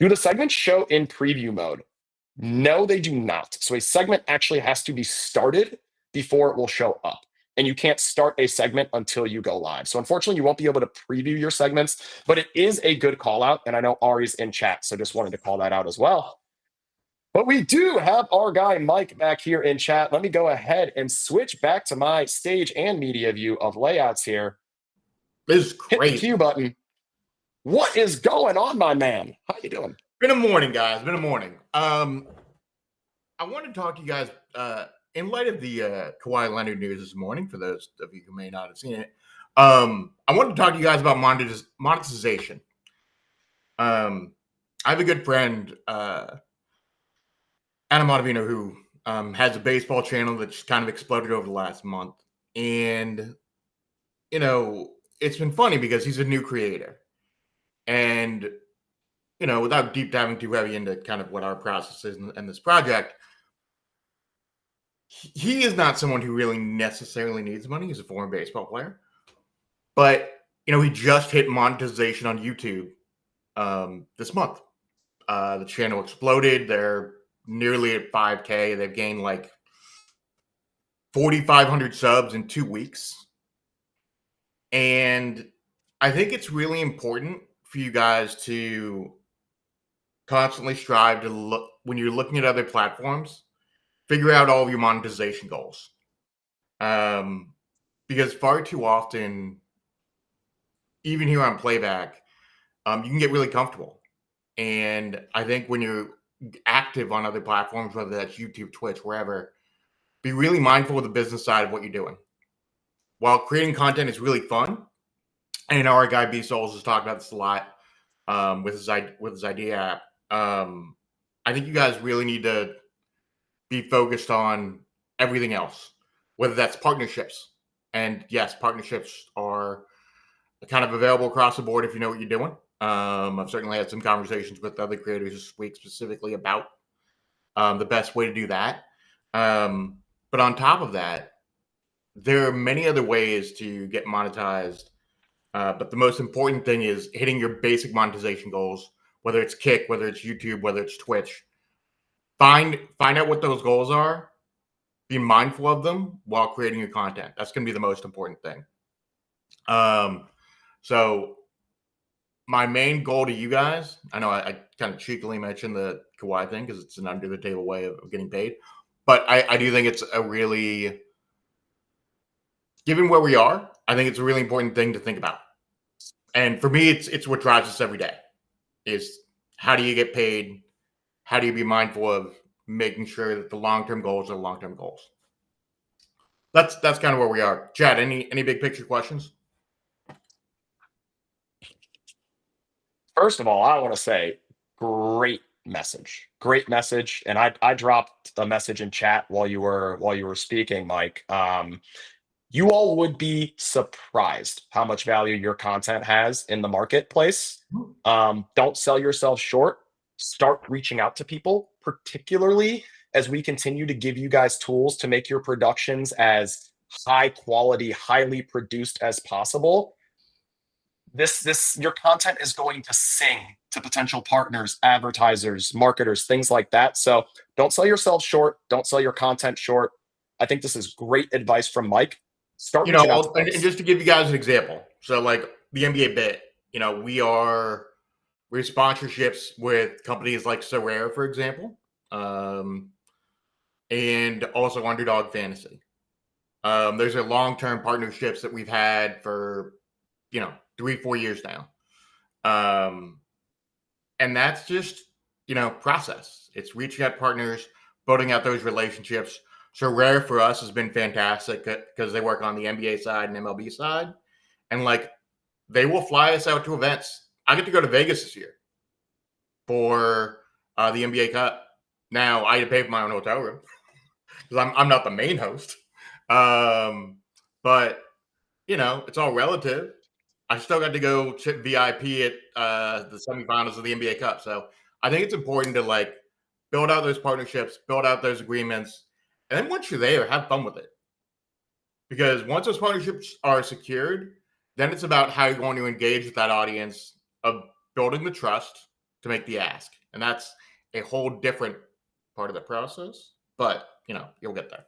Do the segments show in preview mode? No, they do not. So a segment actually has to be started before it will show up. And you can't start a segment until you go live. So unfortunately, you won't be able to preview your segments, but it is a good call out. And I know Ari's in chat, so just wanted to call that out as well. But we do have our guy Mike back here in chat. Let me go ahead and switch back to my stage and media view of layouts here. This is crazy. Hit the Q button. What is going on, my man? How you doing? Been a morning, guys. Been a morning. I want to talk to you guys in light of the Kawhi Leonard news this morning. For those of you who may not have seen it, I want to talk to you guys about monetization. I have a good friend, Adam Ottavino, who has a baseball channel that's kind of exploded over the last month. And, you know, it's been funny because he's a new creator. And, you know, without deep diving too heavy into kind of what our process is in this project, he is not someone who really necessarily needs money. He's a former baseball player. But, you know, he just hit monetization on YouTube this month. The channel exploded. They're nearly at 5K. They've gained like 4,500 subs in 2 weeks. And I think it's really important for you guys to constantly strive to look, when you're looking at other platforms, figure out all of your monetization goals. Because far too often, even here on Playback, you can get really comfortable. And I think when you're active on other platforms, whether that's YouTube, Twitch, wherever, be really mindful of the business side of what you're doing. While creating content is really fun, and our guy B Souls has talked about this a lot with his idea app. I think you guys really need to be focused on everything else, whether that's partnerships. And yes, partnerships are kind of available across the board if you know what you're doing. I've certainly had some conversations with other creators this week specifically about the best way to do that. But on top of that, there are many other ways to get monetized. But the most important thing is hitting your basic monetization goals, whether it's Kick, whether it's YouTube, whether it's Twitch. Find out what those goals are. Be mindful of them while creating your content. That's going to be the most important thing. So my main goal to you guys, I know I kind of cheekily mentioned the Kawhi thing because it's an under the table way of getting paid, but I do think it's a really, given where we are, I think it's a really important thing to think about. And for me, it's what drives us every day is how do you get paid? How do you be mindful of making sure that the long-term goals are long-term goals? That's kind of where we are. Chad, any big picture questions? First of all, I want to say great message. Great message. And I dropped a message in chat while you were speaking, Mike. You all would be surprised how much value your content has in the marketplace. Don't sell yourself short. Start reaching out to people, particularly as we continue to give you guys tools to make your productions as high quality, highly produced as possible. Your content is going to sing to potential partners, advertisers, marketers, things like that. So don't sell yourself short. Don't sell your content short. I think this is great advice from Mike. Start reaching out to and just to give you guys an example. So like the NBA Bit, we have sponsorships with companies like Sorare, for example, and also Underdog Fantasy. There's a long-term partnerships that we've had for 3-4 years now. And that's just, process. It's reaching out partners, building out those relationships. So Rare for us has been fantastic because they work on the NBA side and MLB side. And they will fly us out to events. I get to go to Vegas this year for the NBA Cup. Now I had to pay for my own hotel room because I'm not the main host. But it's all relative. I still got to go chip VIP at the semifinals of the NBA Cup. So I think it's important to build out those partnerships, build out those agreements. And then once you're there, have fun with it. Because once those partnerships are secured, then it's about how you're going to engage with that audience of building the trust to make the ask. And that's a whole different part of the process. But, you'll get there.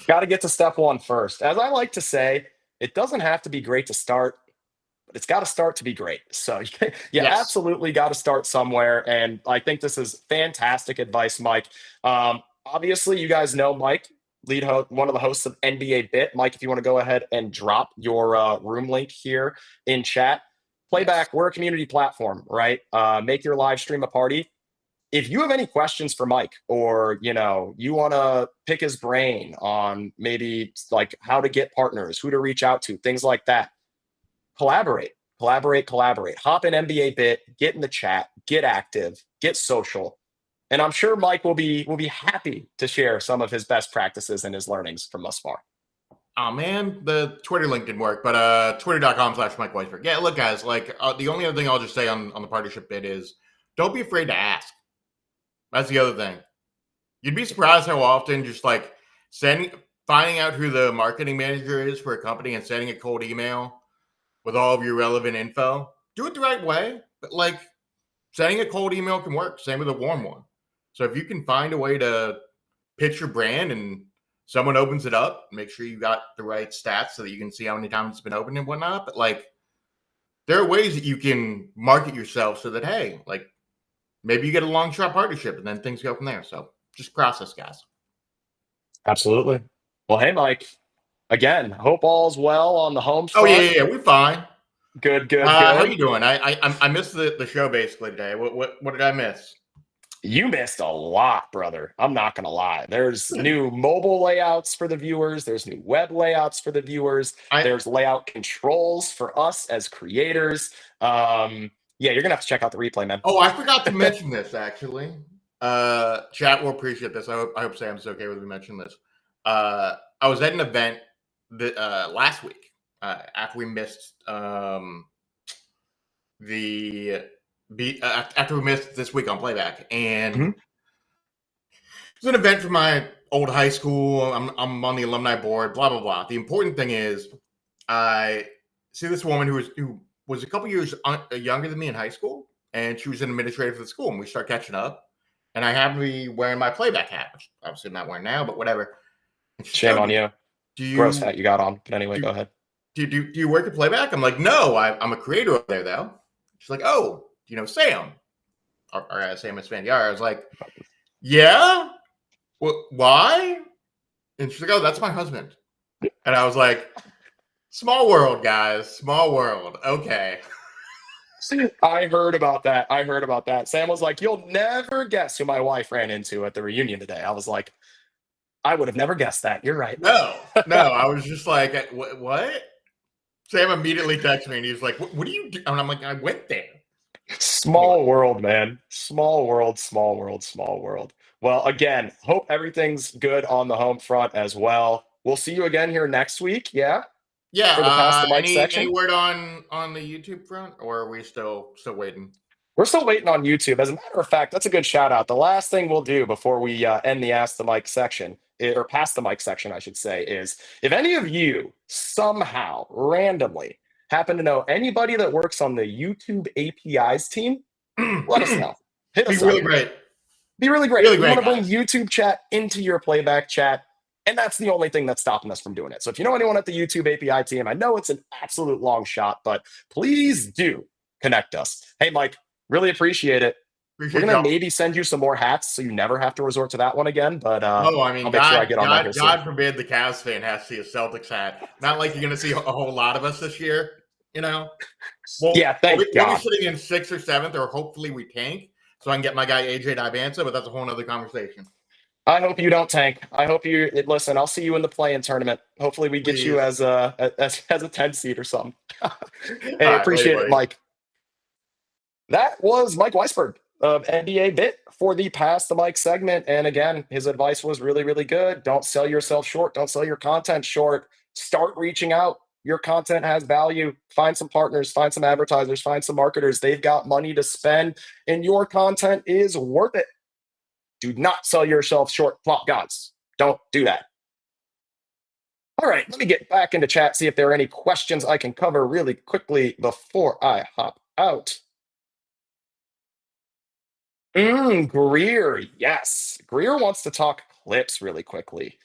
Got to get to step one first. As I like to say, it doesn't have to be great to start, but it's got to start to be great. So you absolutely got to start somewhere. And I think this is fantastic advice, Mike. Obviously, you guys know Mike, one of the hosts of NBA Bit. Mike, if you want to go ahead and drop your room link here in chat. Playback, we're a community platform, right? Make your live stream a party. If you have any questions for Mike or, you want to pick his brain on maybe how to get partners, who to reach out to, things like that, collaborate. Hop in NBA Bit, get in the chat, get active, get social. And I'm sure Mike will be happy to share some of his best practices and his learnings from thus far. Oh man, the Twitter link didn't work, but twitter.com/Mike Weisberg. Yeah, look guys, the only other thing I'll just say on the partnership bit is don't be afraid to ask. That's the other thing. You'd be surprised how often just finding out who the marketing manager is for a company and sending a cold email with all of your relevant info. Do it the right way, but sending a cold email can work. Same with a warm one. So if you can find a way to pitch your brand and someone opens it up, make sure you got the right stats so that you can see how many times it's been opened and whatnot. But there are ways that you can market yourself so that, hey, maybe you get a long shot partnership and then things go from there. So just process, guys. Absolutely. Well, hey, Mike, again, hope all's well on the home front. Oh, yeah, we're fine. Good. How you doing? I missed the show basically today. What did I miss? You missed a lot, brother. I'm not going to lie. There's new mobile layouts for the viewers. There's new web layouts for the viewers. There's layout controls for us as creators. Yeah, you're going to have to check out the replay, man. Oh, I forgot to mention this, actually. Chat will appreciate this. I hope Sam's okay with me mentioning this. I was at an event last week after we missed after we missed this week on Playback, and it was an event for my old high school. I'm on the alumni board. Blah blah blah. The important thing is, I see this woman who was a couple years younger than me in high school, and she was an administrator for the school, and we start catching up. and I happened to be wearing my playback hat, which obviously I'm not wearing now, but whatever. And she's Shame like, on you. Do you Gross hat you got on. But anyway, do, go ahead. do you work at playback? I'm like, no, I'm a creator over there though. She's like, oh, do you know Sam? Or Sam Esfandiari. I was like, yeah. Why? And she's like, oh, that's my husband. And I was like, small world, guys. Small world. Okay. I heard about that. Sam was like, you'll never guess who my wife ran into at the reunion today. I was like, I would have never guessed that. You're right. No. I was just like, what? Sam immediately texted me and he was like, what do you do? And I'm like, I went there. Small world, man. Small world. Well, again, hope everything's good on the home front as well. We'll see you again here next week. Yeah. Yeah. For the Pass the Mic section. Any word on the YouTube front, or are we still waiting? We're still waiting on YouTube. As a matter of fact, that's a good shout out. The last thing we'll do before we end the Ask the Mic section, or Pass the Mic section, I should say, is if any of you somehow randomly happen to know anybody that works on the YouTube APIs team, let us know. Hit us up. Really great. Be really great. Really We great, want to bring guys. YouTube chat into your playback chat, and that's the only thing that's stopping us from doing it. So if you know anyone at the YouTube API team, I know it's an absolute long shot, but please do connect us. Hey, Mike, really appreciate it. We're going to maybe send you some more hats so you never have to resort to that one again, but I mean, I'll make sure I get on that here soon. God forbid the Cavs fan has to see a Celtics hat. Not like you're going to see a whole lot of us this year, you know? Well, yeah, thank God. We'll be sitting in 6th or 7th, or hopefully we tank, so I can get my guy AJ Dibanza, but that's a whole other conversation. I hope you don't tank. I hope you listen. I'll see you in the play-in tournament. Hopefully, we get you as a 10 seed or something. Hey, All right, appreciate buddy. it, Mike. That was Mike Weisberg of NBA Bit for the Pass the Mic segment. And again, his advice was really, really good. Don't sell yourself short. Don't sell your content short. Start reaching out. Your content has value. Find some partners, find some advertisers, find some marketers. They've got money to spend, and your content is worth it. Do not sell yourself short, flop gods. Don't do that. All right, let me get back into chat, see if there are any questions I can cover really quickly before I hop out. Greer, yes. Greer wants to talk clips really quickly.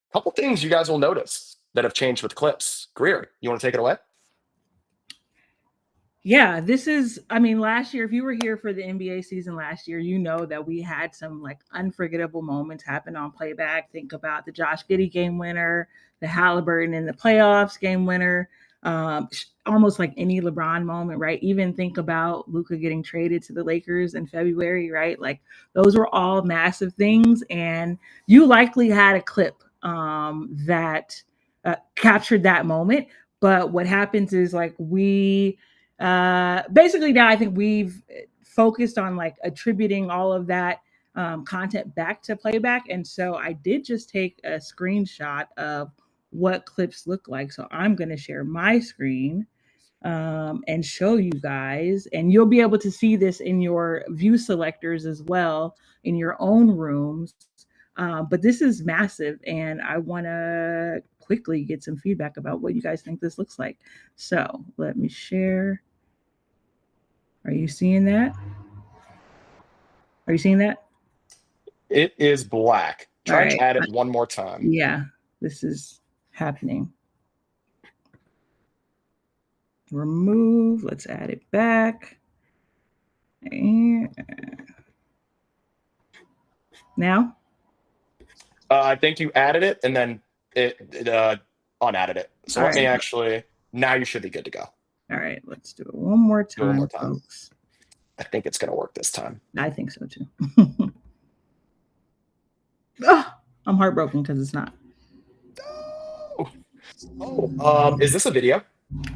A couple things you guys will notice that have changed with clips. Greer, you want to take it away? Yeah, this is, I mean, last year, if you were here for the NBA season last year, you know that we had some like unforgettable moments happen on playback. Think about the Josh Giddey game winner, the Halliburton in the playoffs game winner, almost like any LeBron moment, right? Even think about Luka getting traded to the Lakers in February, right? Like those were all massive things. And you likely had a clip that captured that moment. But what happens is like we basically now I think we've focused on like attributing all of that content back to playback. And so I did just take a screenshot of what clips look like. So I'm going to share my screen and show you guys, and you'll be able to see this in your view selectors as well in your own rooms. But this is massive, and I want to quickly get some feedback about what you guys think this looks like. So let me share. Are you seeing that? Are you seeing that? It is black. Try All to add it one more time. Yeah, this is happening. Remove. Let's add it back. And now? I think you added it and then it unadded it. So let me actually, now you should be good to go. All right, let's do it one more time, folks. I think it's going to work this time. I think so too. I'm heartbroken because it's not. Is this a video?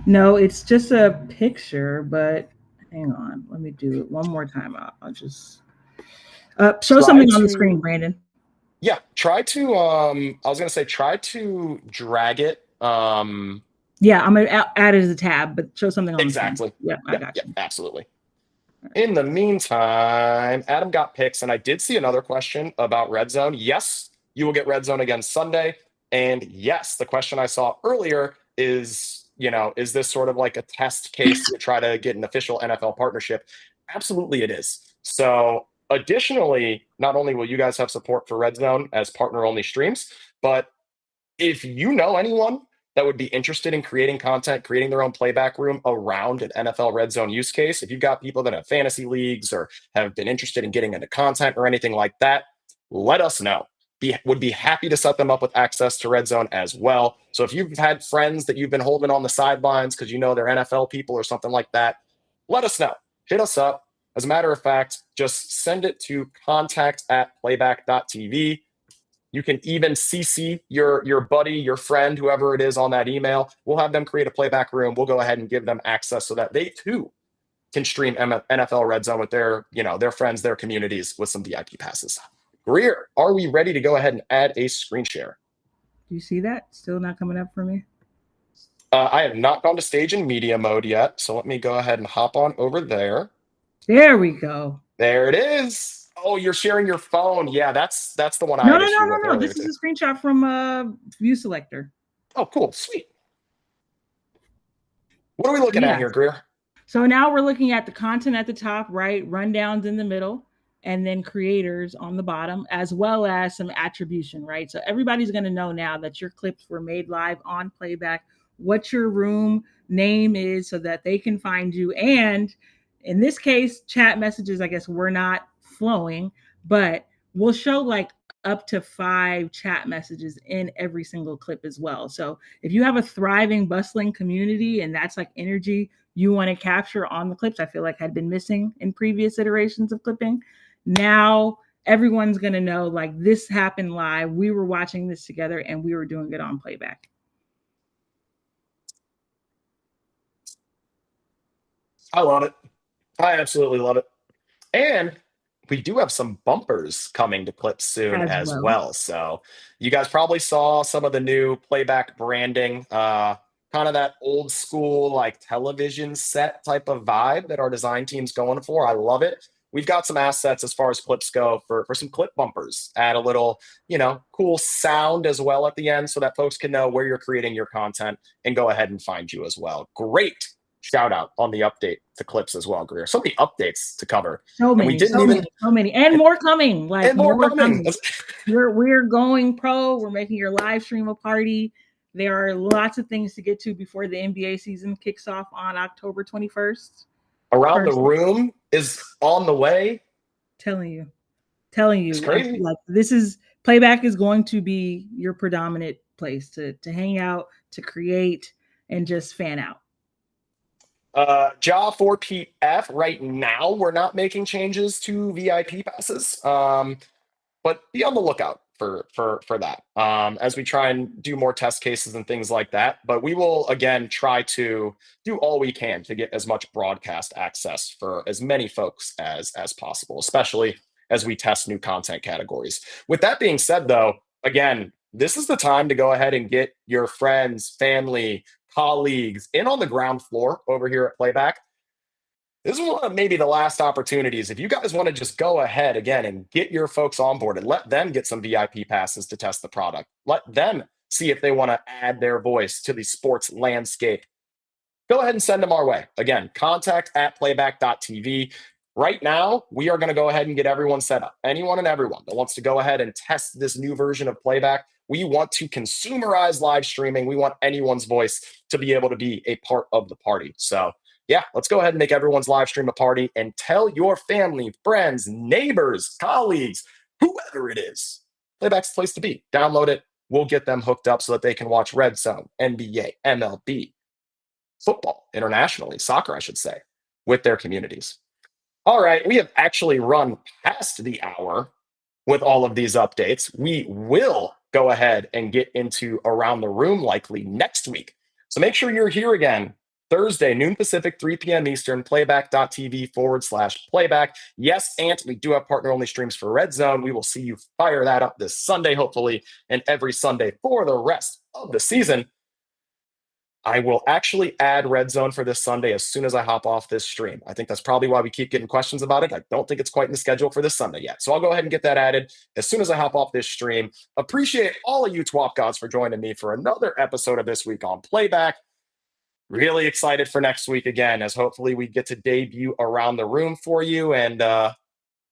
No, it's just a picture, but hang on. Let me do it one more time. I'll just show something on the screen, Brandon. Yeah, try to, I was going to say, try to drag it. Yeah, I'm going to add it as a tab, but show something on exactly. the screen. Yep, I got you. Absolutely. In the meantime, Adam got picks, and I did see another question about Red Zone. Yes, you will get Red Zone again Sunday. And yes, the question I saw earlier is, you know, is this sort of like a test case to try to get an official NFL partnership? Absolutely it is. So Additionally, not only will you guys have support for Red Zone as partner-only streams, but if you know anyone that would be interested in creating content, creating their own playback room around an NFL Red Zone use case, if you've got people that have fantasy leagues or have been interested in getting into content or anything like that, let us know. Would be happy to set them up with access to Red Zone as well. So if you've had friends that you've been holding on the sidelines because you know they're NFL people or something like that, let us know. Hit us up. As a matter of fact, just send it to contact@playback.tv. You can even CC your buddy, your friend, whoever it is on that email. We'll have them create a playback room. We'll go ahead and give them access so that they too can stream NFL Red Zone with their friends, their communities with some VIP passes. Greer, are we ready to go ahead and add a screen share? Do you see that? Still not coming up for me? I have not gone to stage in media mode yet, so let me go ahead and hop on over there. There we go. There it is. Oh, you're sharing your phone. Yeah, that's the one. No. This is a screenshot from View Selector. Oh, cool. Sweet. What are we looking at here, Greer? So now we're looking at the content at the top, right? Rundowns in the middle, and then creators on the bottom, as well as some attribution, right? So everybody's going to know now that your clips were made live on playback, what your room name is so that they can find you. And in this case, chat messages, I guess, were not flowing, but we'll show like up to 5 chat messages in every single clip as well. So if you have a thriving, bustling community and that's like energy you want to capture on the clips, I feel like had been missing in previous iterations of clipping. Now everyone's going to know like this happened live. We were watching this together and we were doing it on playback. I love it. I absolutely love it. And we do have some bumpers coming to clips soon as well. So you guys probably saw some of the new playback branding, kind of that old school like television set type of vibe that our design team's going for. I love it. We've got some assets as far as clips go for some clip bumpers. Add a little, cool sound as well at the end so that folks can know where you're creating your content and go ahead and find you as well. Great shout out on the update to clips as well, Greer. So many updates to cover. So many, and more coming. Like more coming. We're going pro. We're making your live stream a party. There are lots of things to get to before the NBA season kicks off on October 21st. Around the Room is on the way. Telling you, it's crazy. Like this is playback is going to be your predominant place to hang out, to create, and just fan out. Ja4PF, right now we're not making changes to VIP passes, but be on the lookout for that as we try and do more test cases and things like that. But we will again try to do all we can to get as much broadcast access for as many folks as possible, especially as we test new content categories. With that being said, though, again, this is the time to go ahead and get your friends, family, colleagues in on the ground floor over here at Playback. This is one of maybe the last opportunities. If you guys want to just go ahead again and get your folks on board and let them get some VIP passes to test the product, let them see if they want to add their voice to the sports landscape, go ahead and send them our way. Again, contact@playback.tv. Right now, we are going to go ahead and get everyone set up. Anyone and everyone that wants to go ahead and test this new version of Playback. We want to consumerize live streaming. We want anyone's voice to be able to be a part of the party. So yeah, let's go ahead and make everyone's live stream a party and tell your family, friends, neighbors, colleagues, whoever it is, Playback's the place to be. Download it. We'll get them hooked up so that they can watch Red Zone, NBA, MLB, football internationally, soccer, I should say, with their communities. All right, we have actually run past the hour with all of these updates. We will go ahead and get into Around the Room likely next week. So make sure you're here again Thursday, noon Pacific, 3 p.m. Eastern, playback.tv/playback. Yes, Ant, we do have partner-only streams for Red Zone. We will see you fire that up this Sunday, hopefully, and every Sunday for the rest of the season. I will actually add Red Zone for this Sunday as soon as I hop off this stream. I think that's probably why we keep getting questions about it. I don't think it's quite in the schedule for this Sunday yet. So I'll go ahead and get that added as soon as I hop off this stream. Appreciate all of you TWAP gods for joining me for another episode of This Week on Playback. Really excited for next week again, as hopefully we get to debut Around the Room for you. And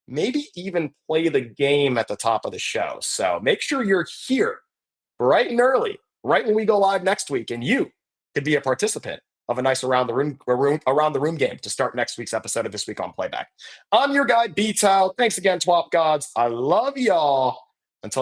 maybe even play the game at the top of the show. So make sure you're here bright and early, right when we go live next week, and you could be a participant of a nice around the room game to start next week's episode of This Week on Playback. I'm your guy, B-Tal. Thanks again, Twop Gods. I love y'all. Until next